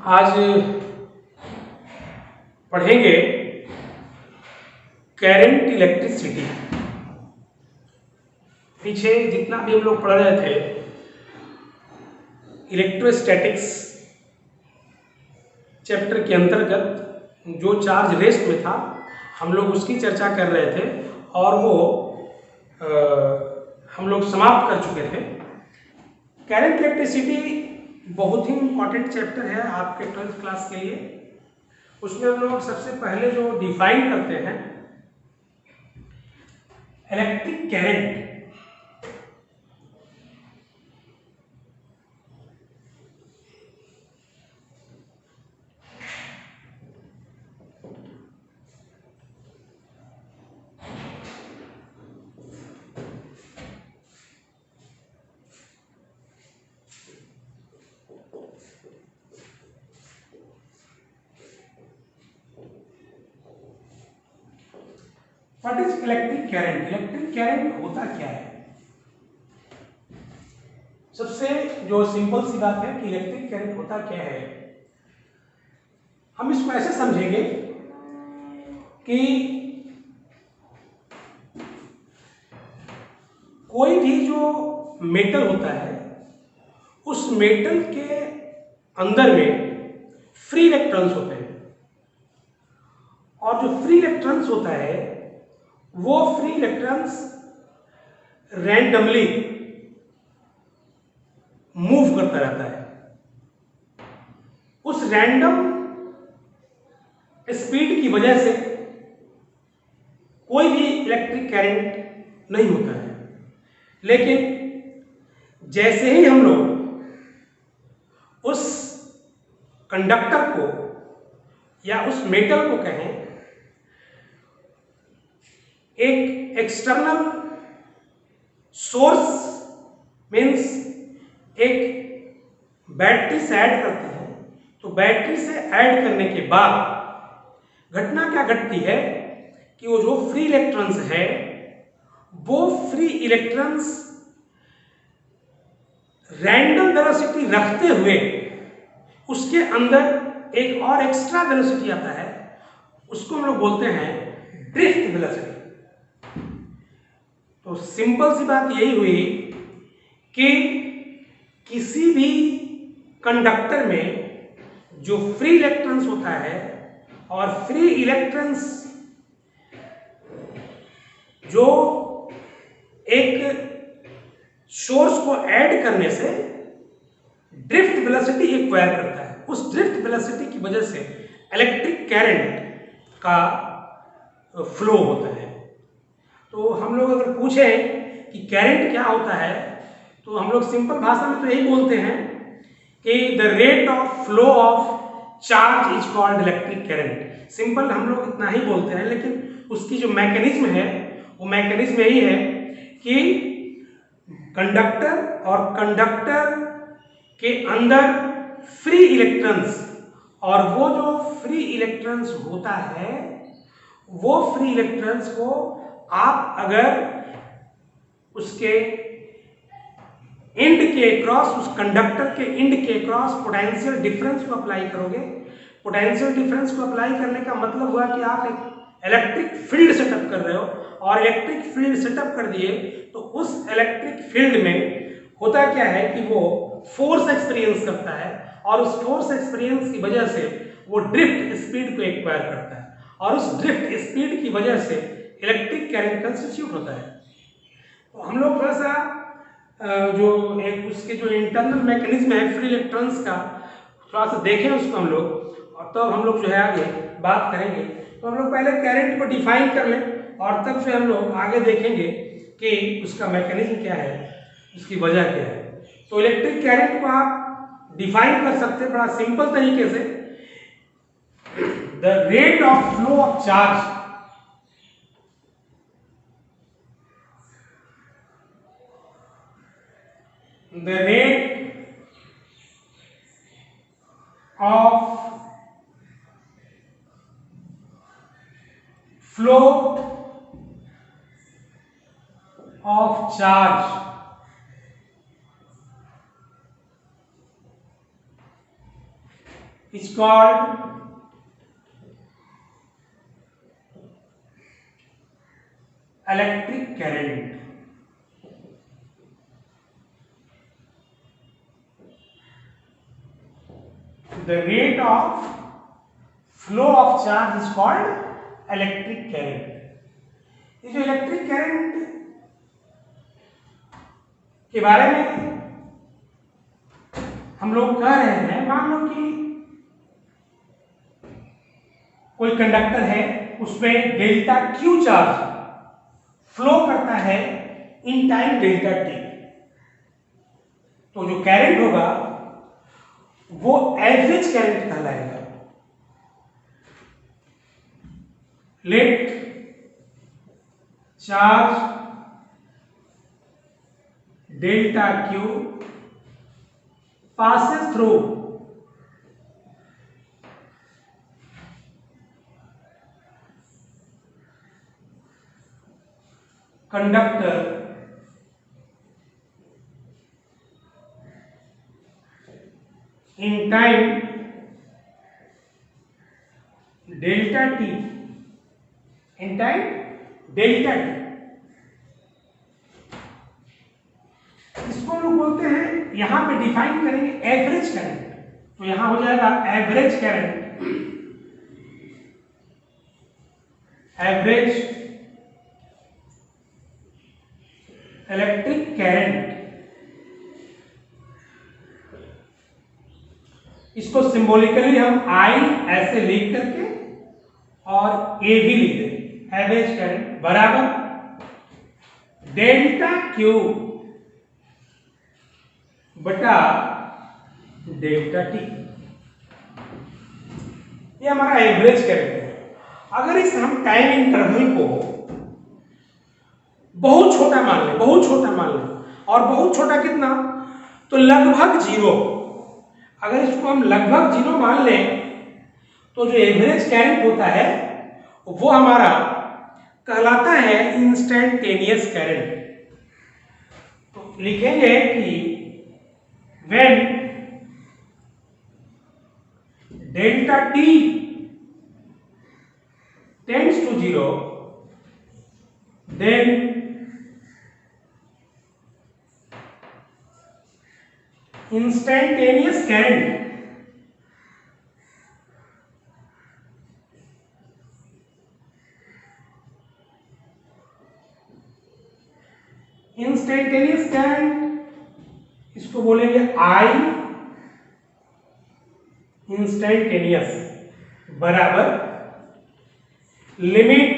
आज पढ़ेंगे current electricity. पीछे जितना भी हम लोग पढ़ रहे थे इलेक्ट्रोस्टैटिक्स चैप्टर के अंतर्गत जो चार्ज रेस्ट में था हम लोग उसकी चर्चा कर रहे थे और वो हम लोग समाप्त कर चुके थे। करंट इलेक्ट्रिसिटी बहुत ही इम्पॉर्टेंट चैप्टर है आपके 12th क्लास के लिए। उसमें हम लोग सबसे पहले जो डिफाइन करते हैं electric current. What is electric current? Electric current होता क्या है? सबसे जो सिंपल सी बात है कि इलेक्ट्रिक करंट होता क्या है, हम इसको ऐसे समझेंगे कि कोई भी जो मेटल होता है उस मेटल के अंदर में फ्री इलेक्ट्रॉन्स होते हैं और जो फ्री इलेक्ट्रॉन्स होता है वो फ्री इलेक्ट्रॉन्स रैंडमली मूव करता रहता है। उस रैंडम स्पीड की वजह से कोई भी इलेक्ट्रिक करंट नहीं होता है, लेकिन जैसे ही हम लोग उस कंडक्टर को या उस मेटल को कहें एक एक्सटर्नल सोर्स मीन्स एक बैटरी से ऐड करते हैं, तो बैटरी से ऐड करने के बाद घटना क्या घटती है कि वो जो फ्री इलेक्ट्रॉन्स है वो फ्री इलेक्ट्रॉन्स रैंडम वेलोसिटी रखते हुए उसके अंदर एक और एक्स्ट्रा वेलोसिटी आता है, उसको हम लोग बोलते हैं ड्रिफ्ट वेलोसिटी। तो सिंपल सी बात यही हुई कि किसी भी कंडक्टर में जो फ्री इलेक्ट्रॉन्स होता है और फ्री इलेक्ट्रॉन्स जो एक सोर्स को ऐड करने से ड्रिफ्ट वेलोसिटी एक्वायर करता है, उस ड्रिफ्ट वेलोसिटी की वजह से इलेक्ट्रिक करंट का फ्लो होता है। तो हम लोग अगर पूछें कि करंट क्या होता है तो हम लोग सिंपल भाषा में तो यही बोलते हैं कि the rate of flow of charge is called electric current. Simple हम लोग इतना ही बोलते हैं, लेकिन उसकी जो मैकेनिज्म है वो मैकेनिज्म यही है कि कंडक्टर और कंडक्टर के अंदर फ्री इलेक्ट्रॉन्स, और वो जो फ्री इलेक्ट्रॉन्स होता है वो फ्री इलेक्ट्रॉन्स को आप अगर उसके एंड के क्रॉस, उस कंडक्टर के एंड के क्रॉस पोटेंशियल डिफरेंस को अप्लाई करोगे, पोटेंशियल डिफरेंस को अप्लाई करने का मतलब हुआ कि आप एक इलेक्ट्रिक फील्ड सेटअप कर रहे हो और इलेक्ट्रिक फील्ड सेटअप कर दिए तो उस इलेक्ट्रिक फील्ड में होता क्या है कि वो फोर्स एक्सपीरियंस करता है और उस फोर्स एक्सपीरियंस की वजह से वो ड्रिफ्ट स्पीड को एक्वायर करता है और उस ड्रिफ्ट स्पीड की वजह से इलेक्ट्रिक करंट कंस्टिट्यूट होता है। तो हम लोग थोड़ा सा जो एक उसके जो इंटरनल मैकेनिज्म है फ्री इलेक्ट्रॉन्स का थोड़ा सा देखें उसको हम लोग, और तब हम लोग जो है आगे बात करेंगे। तो हम लोग पहले करंट को डिफाइन कर लें और तब फिर हम लोग आगे देखेंगे कि उसका मैकेनिज्म क्या है, उसकी वजह क्या है। तो इलेक्ट्रिक करंट को आप डिफाइन कर सकते हैं बड़ा सिंपल तरीके से, the rate of flow of charge the rate of flow of charge is called electric current. The rate of flow of charge is called electric current. ये जो इलेक्ट्रिक करंट के बारे में हम लोग कह रहे हैं, मान लो कि कोई कंडक्टर है, उसमें डेल्टा क्यू चार्ज फ्लो करता है इन टाइम डेल्टा टी, तो जो करंट होगा वो एवरेज करंट कहलाएगा. Let charge delta Q passes through conductor in time delta t, in time delta t. इसको लोग बोलते हैं, यहां पे डिफाइन करेंगे एवरेज करंट, तो यहां हो जाएगा average current, average electric current. इसको सिंबॉलिकली हम आई ऐसे लिख करके और ए भी लिख देंगे. एवरेज करंट बराबर डेल्टा क्यू बटा डेल्टा टी. ये हमारा एवरेज करंट है. अगर इस हम टाइम इंटरवल को बहुत छोटा मान लें, बहुत छोटा मान लें, और बहुत छोटा कितना, तो लगभग जीरो. अगर इसको हम लगभग जीरो मान लें तो जो एवरेज करंट होता है वो हमारा कहलाता है इंस्टेंटेनियस करंट. तो लिखेंगे कि when delta t tends to 0, then instantaneous current इसको बोलेंगे आई इंस्टेंटेनियस बराबर limit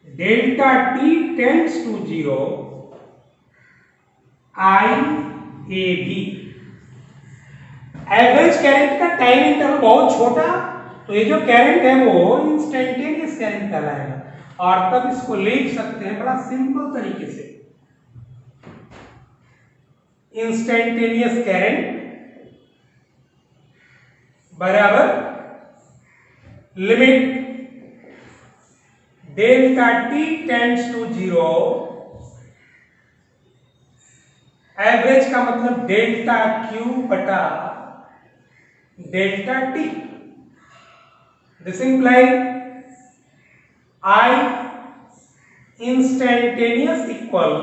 delta T tends to 0 I A B. Average current का टाइम इंटरवल बहुत छोटा, तो ये जो करंट है वो इंस्टेंटेनियस करंट कहलाएगा. और तब इसको लिख सकते हैं बड़ा सिंपल तरीके से, इंस्टेंटेनियस करंट बराबर limit delta T tends to 0, average का मतलब डेल्टा क्यू बटा delta T. This implies I instantaneous equal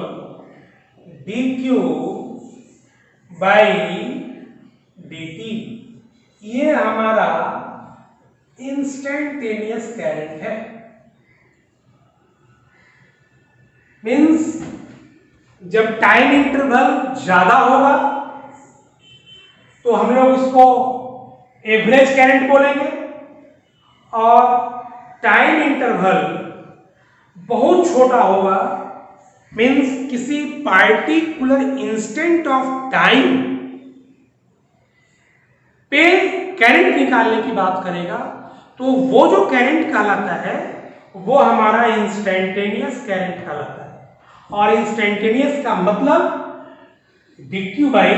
dq by dt. ये हमारा इंस्टेंटेनियस करंट है. मीन्स जब टाइम इंटरवल ज्यादा होगा तो हम लोग इसको एवरेज करंट बोलेंगे, और टाइम इंटरवल बहुत छोटा होगा, मीन्स किसी पार्टिकुलर इंस्टेंट ऑफ टाइम पे करंट निकालने की बात करेगा, तो वो जो करंट कहलाता है वो हमारा इंस्टेंटेनियस करंट कहलाता है. और इंस्टेंटेनियस का मतलब dq बाई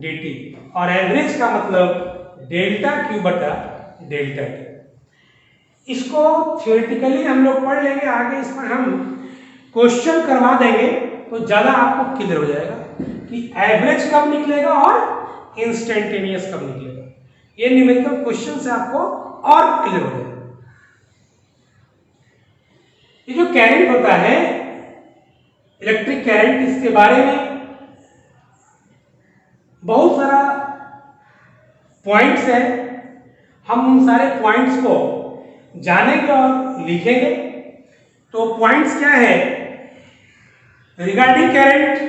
dt, और एवरेज का मतलब डेल्टा क्यू बटा डेल्टा टी. इसको थियोरेटिकली हम लोग पढ़ लेंगे, आगे इस पर हम क्वेश्चन करवा देंगे तो ज्यादा आपको क्लियर हो जाएगा कि एवरेज कब निकलेगा और इंस्टेंटेनियस कब निकलेगा। ये न्यूमेरिकल क्वेश्चन से आपको और क्लियर हो जाएगा। ये जो करंट होता है, इलेक्ट्रिक करंट, इसके बारे में बहुत सारा पॉइंट्स है। हम उन सारे पॉइंट्स को जानेंगे और लिखेंगे। तो पॉइंट्स क्या है regarding current?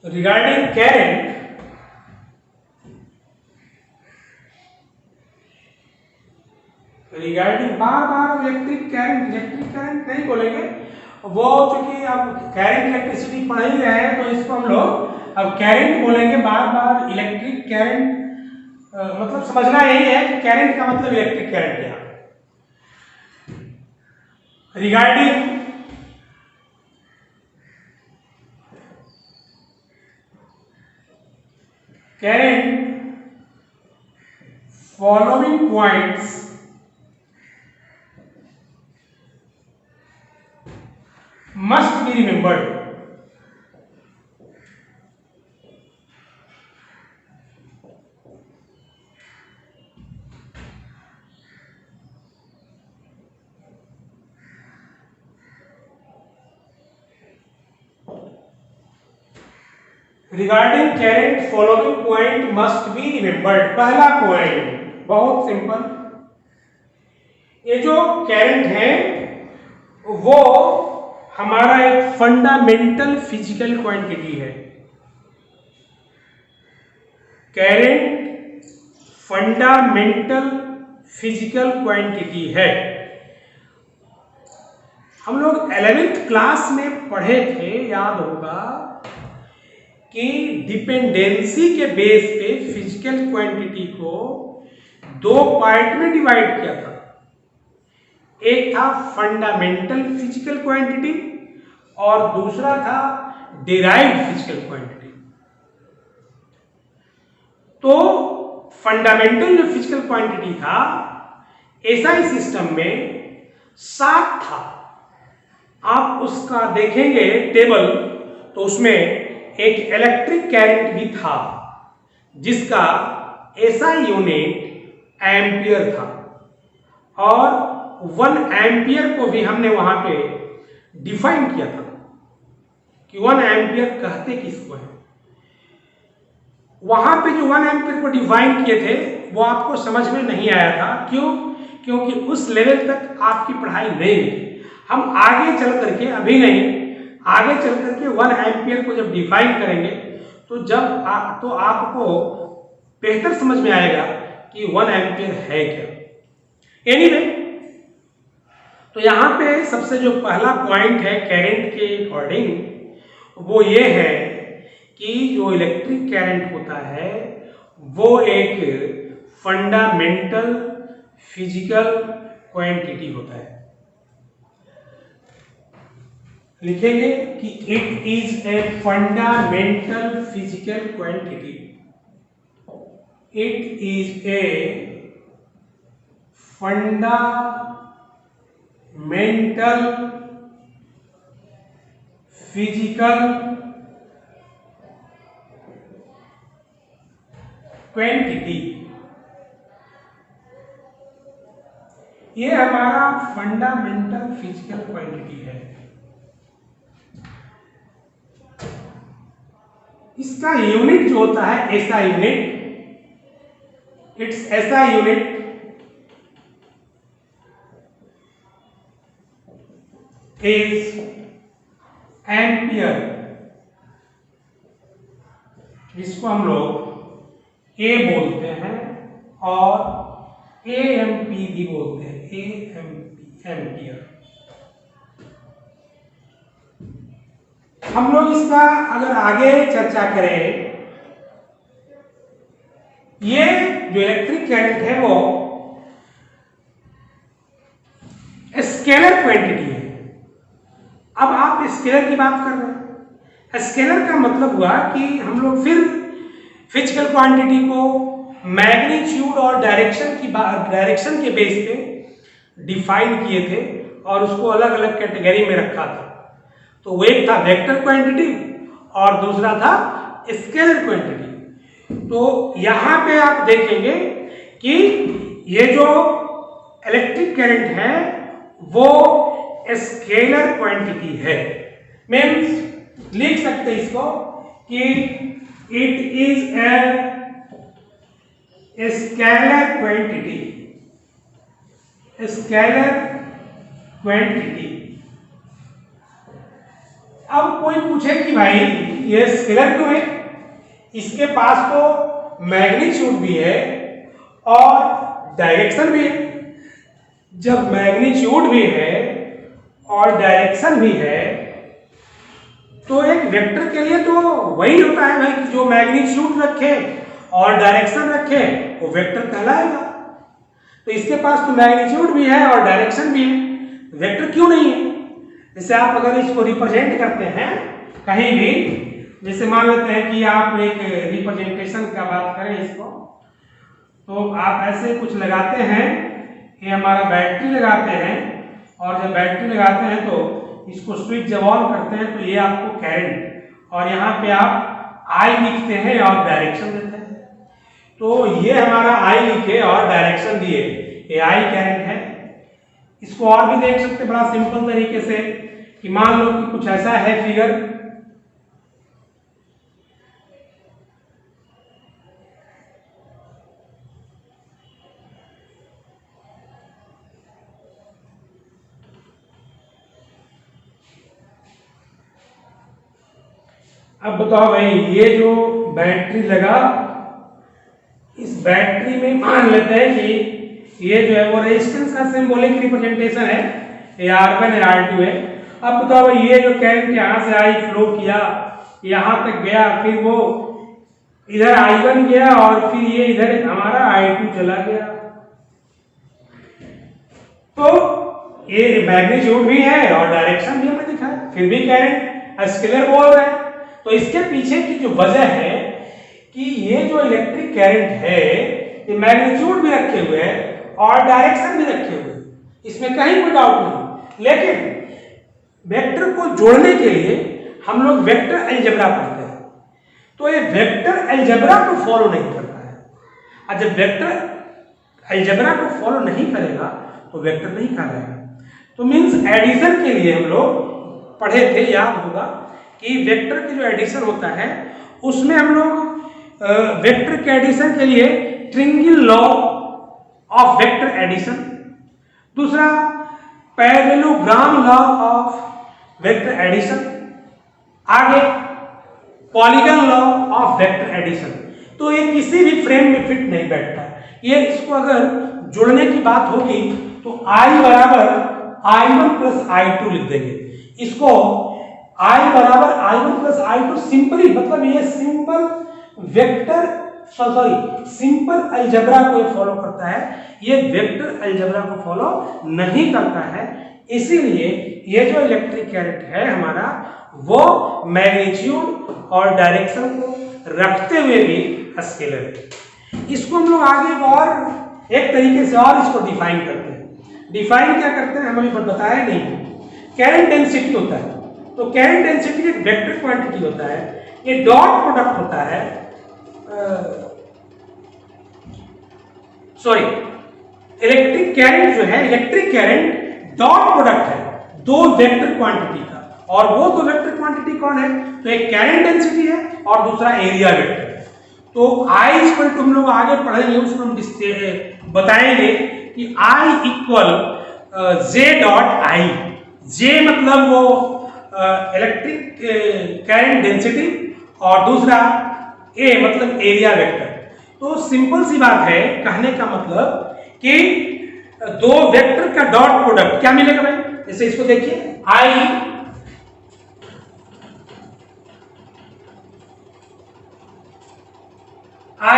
Regarding current, regarding बार बार इलेक्ट्रिक करंट नहीं बोलेंगे, वो चूंकि अब करंट इलेक्ट्रिसिटी पढ़ ही रहे हैं तो इसको हम लोग अब करंट बोलेंगे बार बार। इलेक्ट्रिक करंट मतलब समझना यही है कि करंट का मतलब इलेक्ट्रिक करंट क्या। Regarding current following points must be remembered. Regarding current, following point must be remembered. पहला पॉइंट बहुत सिंपल, ये जो करंट है वो हमारा एक फंडामेंटल फिजिकल क्वांटिटी है। करंट फंडामेंटल फिजिकल क्वांटिटी है। हम लोग 11th क्लास में पढ़े थे, याद होगा, कि डिपेंडेंसी के बेस पे फिजिकल क्वांटिटी को दो पार्ट में डिवाइड किया था। एक था फंडामेंटल फिजिकल क्वांटिटी और दूसरा था डिराइव्ड फिजिकल क्वांटिटी। तो फंडामेंटल जो फिजिकल क्वांटिटी था एसआई सिस्टम में 7 था। आप उसका देखेंगे टेबल तो उसमें एक इलेक्ट्रिक करंट भी था जिसका एसआई यूनिट एम्पियर था, और 1 एम्पियर को भी हमने वहां पे डिफाइन किया था कि 1 एम्पियर कहते किसको है। वहां पे जो 1 एम्पियर को डिफाइन किए थे वो आपको समझ में नहीं आया था। क्यों? क्योंकि उस लेवल तक आपकी पढ़ाई नहीं हुई। हम आगे चल करके, अभी नहीं, आगे चल करके 1 एम्पियर को जब डिफाइन करेंगे तो आपको बेहतर समझ में आएगा कि 1 एम्पियर है क्या। एनीवे, तो यहां पे सबसे जो पहला पॉइंट है करंट के अकॉर्डिंग वो ये है कि जो इलेक्ट्रिक करंट होता है वो एक फंडामेंटल फिजिकल क्वांटिटी होता है। लिखेंगे कि it is a fundamental physical quantity. It is a fundamental physical quantity. ये हमारा फंडामेंटल फिजिकल क्वांटिटी है। इसका यूनिट जो होता है SI unit, it's SI unit is ampere, जिसको हम लोग ए बोलते हैं और एएमपी भी बोलते हैं, एएमपी एम्पियर। हम लोग इसका अगर आगे चर्चा करें, ये जो इलेक्ट्रिक करंट है वो स्केलर क्वांटिटी है। अब आप स्केलर की बात कर रहे हैं, स्केलर का मतलब हुआ कि हम लोग फिर फिजिकल क्वांटिटी को मैग्नीट्यूड और डायरेक्शन के बेस पे डिफाइन किए थे और उसको अलग अलग कैटेगरी में रखा था। तो वो एक था वेक्टर क्वांटिटी और दूसरा था स्केलर क्वांटिटी। तो यहाँ पे आप देखेंगे कि ये जो इलेक्ट्रिक करंट है वो स्केलर क्वांटिटी है। मीन्स लिख सकते हैं इसको कि it is a scalar quantity. Scalar quantity. अब कोई पूछे कि भाई ये स्केलर क्यों है? इसके पास तो मैग्नीट्यूड भी है और डायरेक्शन भी है। जब मैग्नीट्यूड भी है और डायरेक्शन भी है तो एक वेक्टर के लिए तो वही होता है भाई, जो मैग्नीट्यूड रखे और डायरेक्शन रखे वो वेक्टर कहलाएगा। तो इसके पास तो मैग्नीट्यूड भी है और डायरेक्शन भी है, वेक्टर क्यों नहीं है? जैसे आप अगर इसको रिप्रेजेंट करते हैं कहीं भी, जैसे मान लेते हैं कि आप एक रिप्रेजेंटेशन का बात करें इसको, तो आप ऐसे कुछ लगाते हैं, ये हमारा बैटरी लगाते हैं और जब बैटरी लगाते हैं तो इसको स्विच जब ऑन करते हैं तो ये आपको करंट, और यहाँ पे आप आई लिखते हैं और डायरेक्शन देते हैं। तो ये हमारा आई लिखे और डायरेक्शन दिए, ये आई करंट है। इसको और भी देख सकते बड़ा सिंपल तरीके से कि मान लो कि कुछ ऐसा है फिगर, अब बताओ भाई ये जो बैटरी लगा, इस बैटरी में मान लेते हैं कि ये जो है वो रेजिस्टेंस का सिंबॉलिक रिप्रेजेंटेशन है, ये R1 है R2 है। अब बताओ भाई ये जो करंट यहाँ से आई फ्लो किया यहाँ तक गया, फिर वो इधर I1 गया और फिर ये इधर हमारा I2 चला गया, तो ये मैग्नीट्यूड भी है और डायरेक्शन भी हमें दिखा है, फिर भी करंट स्केलर बोल रहे हैं। तो इसके पीछे की जो वजह है कि ये जो इलेक्ट्रिक करंट है ये मैग्नीट्यूड भी रखे हुए है और डायरेक्शन भी रखे हुए हैं, इसमें कहीं कोई डाउट नहीं। लेकिन वेक्टर को जोड़ने के लिए हम लोग वेक्टर अलजेब्रा पढ़ते हैं, तो ये वेक्टर अलजेब्रा को फॉलो नहीं करता है, और जब वेक्टर अलजेब्रा को फॉलो नहीं करेगा तो वेक्टर नहीं कहलाएगा। तो मीन्स एडिशन के लिए हम लोग पढ़े थे, याद होगा कि वेक्टर की जो एडिशन होता है उसमें हम लोग वेक्टर के एडिशन के लिए triangle law of vector addition, दूसरा parallelogram law of vector addition, आगे polygon law of vector addition. तो ये किसी भी फ्रेम में फिट नहीं बैठता है। ये इसको अगर जोड़ने की बात होगी तो I बराबर I1 प्लस I2 लिख देंगे। इसको I बराबर I1 प्लस I2 सिंपली, मतलब ये सिंपल वेक्टर सिंपल अलजेब्रा को ये फॉलो करता है, ये वेक्टर अलजेब्रा को फॉलो नहीं करता है। इसीलिए ये जो इलेक्ट्रिक करंट है हमारा वो मैग्नीट्यूड और डायरेक्शन को रखते हुए भी स्केलर है। इसको हम लोग आगे और एक तरीके से और इसको डिफाइन करते हैं। डिफाइन क्या करते हैं हम अभी बताया नहीं। करंट डेंसिटी होता है, तो करंट डेंसिटी एक वेक्टर क्वांटिटी होता है, ये डॉट प्रोडक्ट होता है, सॉरी इलेक्ट्रिक करंट जो है, इलेक्ट्रिक करंट डॉट प्रोडक्ट है दो वेक्टर क्वांटिटी का, और वो दो वेक्टर क्वांटिटी कौन है? तो एक करंट डेंसिटी है और दूसरा एरिया वेक्टर है। तो I इक्वल टू हम लोग आगे पढ़ेंगे, उसको हम बताएंगे कि I equal J dot I, J मतलब वो इलेक्ट्रिक करंट डेंसिटी और दूसरा A मतलब एरिया वेक्टर। तो सिंपल सी बात है, कहने का मतलब कि दो वेक्टर का डॉट प्रोडक्ट क्या मिलेगा भाई? जैसे इसको देखिए I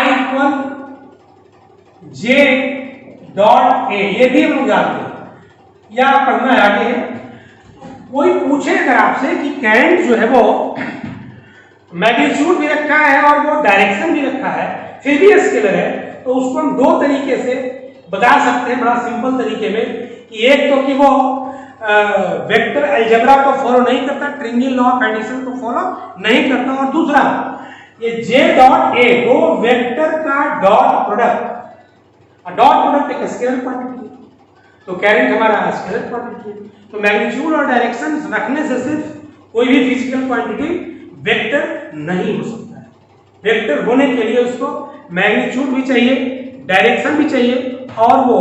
equal J dot A, ये भी हम लोग जानते हैं या पढ़ना है आगे है। कोई पूछे अगर आपसे कि करंट जो है वो मैग्नीट्यूड भी रखा है और वो डायरेक्शन भी रखा है, फिर भी स्केलर है, तो उसको हम दो तरीके से बता सकते हैं, बड़ा सिंपल तरीके में, कि एक तो कि वो वेक्टर अलजेब्रा को फॉलो नहीं करता, ट्रिंगल लॉ ऑफ एडिशन को फॉलो नहीं करता, और दूसरा ये जे डॉट ए दो वेक्टर का डॉट प्रोडक्ट, डॉट प्रोडक्ट एक स्केलर क्वांटिटी है, तो कैरेंट हमारा स्केलर क्वांटिटी है। तो मैग्नीट्यूड और डायरेक्शन रखने से सिर्फ कोई भी फिजिकल क्वांटिटी वेक्टर नहीं हो सकता है। वेक्टर होने के लिए उसको मैग्नीट्यूड भी चाहिए, डायरेक्शन भी चाहिए, और वो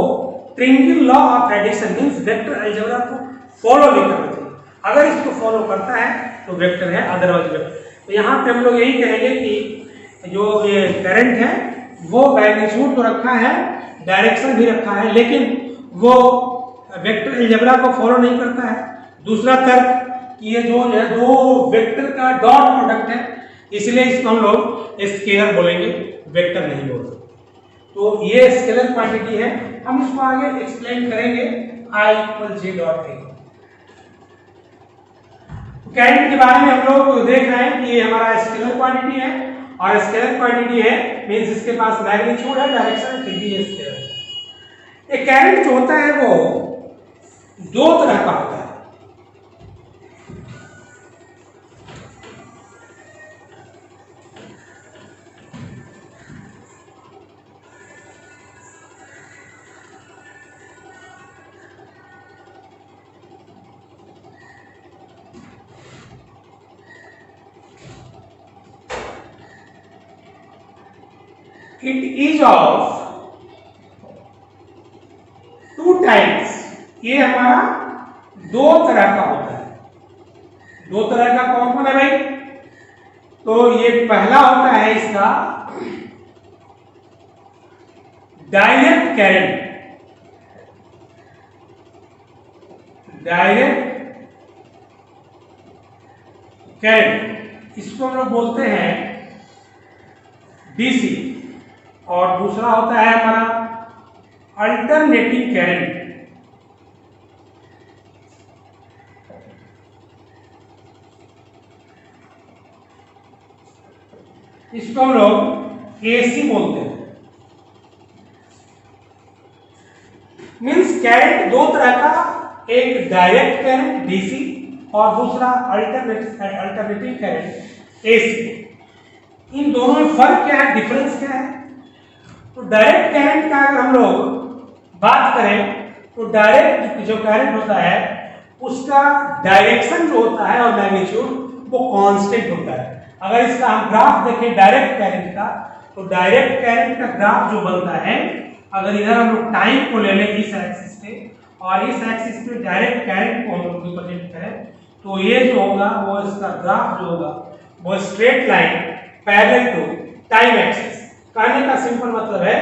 triangle law of addition means vector algebra को फॉलो नहीं करना चाहिए। अगर इसको फॉलो करता है तो वेक्टर है, अदरवाइज वेक्टर। तो यहाँ पे हम लोग यही कहेंगे कि जो ये करंट है वो मैग्नीट्यूड तो रखा है, डायरेक्शन भी रखा है, लेकिन वो वेक्टर अलजेब्रा को फॉलो नहीं करता है। दूसरा तर्क कि ये जो है दो वेक्टर का डॉट प्रोडक्ट है, इसलिए इसको हम लोग स्केलर बोलेंगे, वेक्टर नहीं बोलते। तो ये स्केलर क्वांटिटी है, हम इसको आगे एक्सप्लेन करेंगे। I = J dot A. Current के बारे में हम लोग देख रहे हैं कि ये हमारा स्केलर क्वांटिटी है, और स्केलर क्वांटिटी है मींस इसके पास मैग्नीट्यूड है, डायरेक्शन फिर भी स्केलर है। ये करंट जो होता है वो दो तरह का होता है। It is of two types। ये हमारा दो तरह का होता है। दो तरह का कौन कौन है भाई? तो ये पहला होता है इसका डायरेक्ट करंट। डायरेक्ट करंट इसको हम लोग बोलते हैं डीसी, और दूसरा होता है हमारा अल्टरनेटिंग करंट। इसको हम लोग एसी बोलते हैं। मींस करंट दो तरह का, एक डायरेक्ट करंट डीसी और दूसरा अल्टरनेटिंग करंट एसी। इन दोनों में फर्क क्या है, डिफरेंस क्या है? तो डायरेक्ट करंट का अगर हम लोग बात करें तो डायरेक्ट जो करंट होता है उसका डायरेक्शन जो होता है और मैग्नीट्यूड वो कांस्टेंट होता है। अगर इसका हम ग्राफ देखें डायरेक्ट करंट का, तो डायरेक्ट करंट का ग्राफ जो बनता है, अगर इधर हम लोग टाइम को ले लें इस एक्सिस पे और इस एक्सिस पे डायरेक्ट करंट को हम लोग रिप्रेजेंट करें, तो ये जो होगा वो इसका ग्राफ जो होगा वो straight line parallel to time axis. कहने का सिंपल मतलब है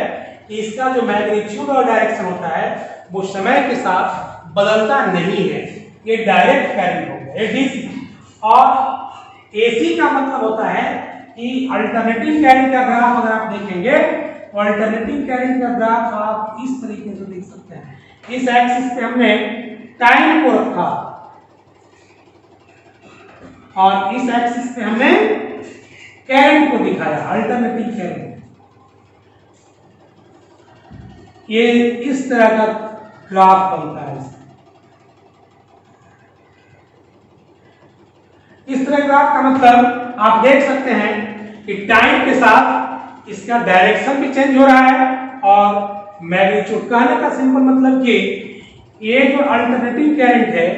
कि इसका जो मैग्नीट्यूड और डायरेक्शन होता है वो समय के साथ बदलता नहीं है। ये डायरेक्ट करंट हो गया, ये डीसी। और एसी का मतलब होता है कि अल्टरनेटिंग करंट का ग्राफ अगर आप देखेंगे तो अल्टरनेटिंग करंट का ग्राफ आप इस तरीके से देख सकते हैं। इस एक्सिस पे हमने टाइम को रखा और इस एक्सिस पे हमने करंट को दिखाया, अल्टरनेटिंग करंट। ये इस तरह का ग्राफ बनता है। इस तरह ग्राफ का मतलब आप देख सकते हैं कि टाइम के साथ इसका डायरेक्शन भी चेंज हो रहा है और मैग्नीट्यूड। कहने का सिंपल मतलब कि ये जो अल्टरनेटिंग करंट है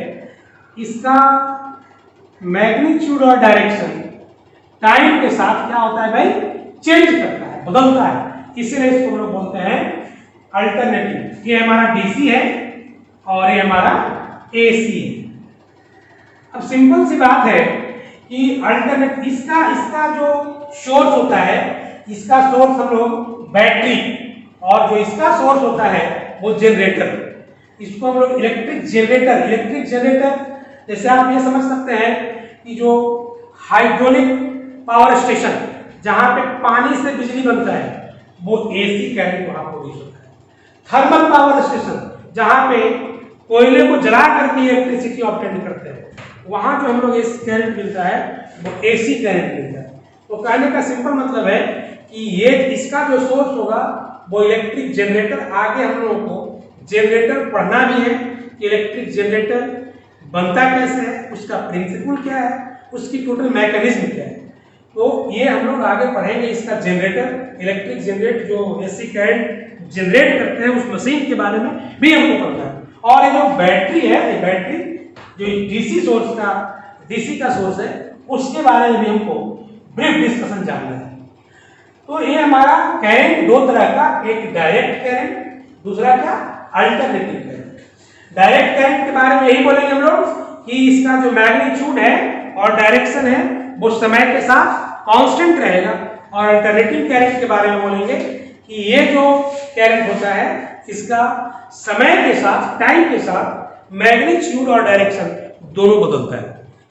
इसका मैग्नीट्यूड और डायरेक्शन टाइम के साथ क्या होता है भाई, चेंज करता है, बदलता है। इसीलिए इसको हम लोग बोलते हैं अल्टरनेटिंग। ये हमारा डीसी है और ये हमारा एसी है। अब सिंपल सी बात है कि अल्टरनेट इसका जो सोर्स होता है, इसका सोर्स हम लोग बैटरी, और जो इसका सोर्स होता है वो जनरेटर। इसको हम लोग इलेक्ट्रिक जनरेटर जैसे आप ये समझ सकते हैं कि जो हाइड्रोलिक पावर स्टेशन जहां पे पानी से बिजली बनता है वो एसी करंट वहां प्रोड्यूस होता है। थर्मल पावर स्टेशन जहां पे कोयले को जला करके इलेक्ट्रिसिटी ऑब्टेन करते हैं, वहां जो हम लोग एसी करंट मिलता है वो एसी करंट मिलता है। तो कहने का सिंपल मतलब है कि ये इसका जो सोर्स होगा वो इलेक्ट्रिक जनरेटर। आगे हम लोगों को जनरेटर पढ़ना भी है कि इलेक्ट्रिक जनरेटर बनता कैसे है, उसका प्रिंसिपल क्या है, उसकी टोटल मैकेनिज्म क्या है। तो ये हम लोग आगे पढ़ेंगे। इसका जनरेटर, इलेक्ट्रिक जनरेट जो एसी करंट जनरेट करते हैं उस मशीन के बारे में भी हमको पढ़ना है। और ये जो बैटरी है, ये बैटरी जो डीसी का सोर्स है उसके बारे में भी हमको ब्रीफ डिस्कशन जानना है। तो ये हमारा करंट दो तरह का, एक डायरेक्ट करंट, दूसरा क्या अल्टरनेटिव करंट। डायरेक्ट करंट के बारे में यही बोलेंगे हम लोग कि इसका जो मैग्नीट्यूड है और डायरेक्शन है वो समय के साथ कांस्टेंट रहेगा। और अल्टरनेटिव करंट के बारे में बोलेंगे कि ये जो करंट होता है इसका समय के साथ, टाइम के साथ मैग्नीट्यूड और डायरेक्शन दोनों बदलता है।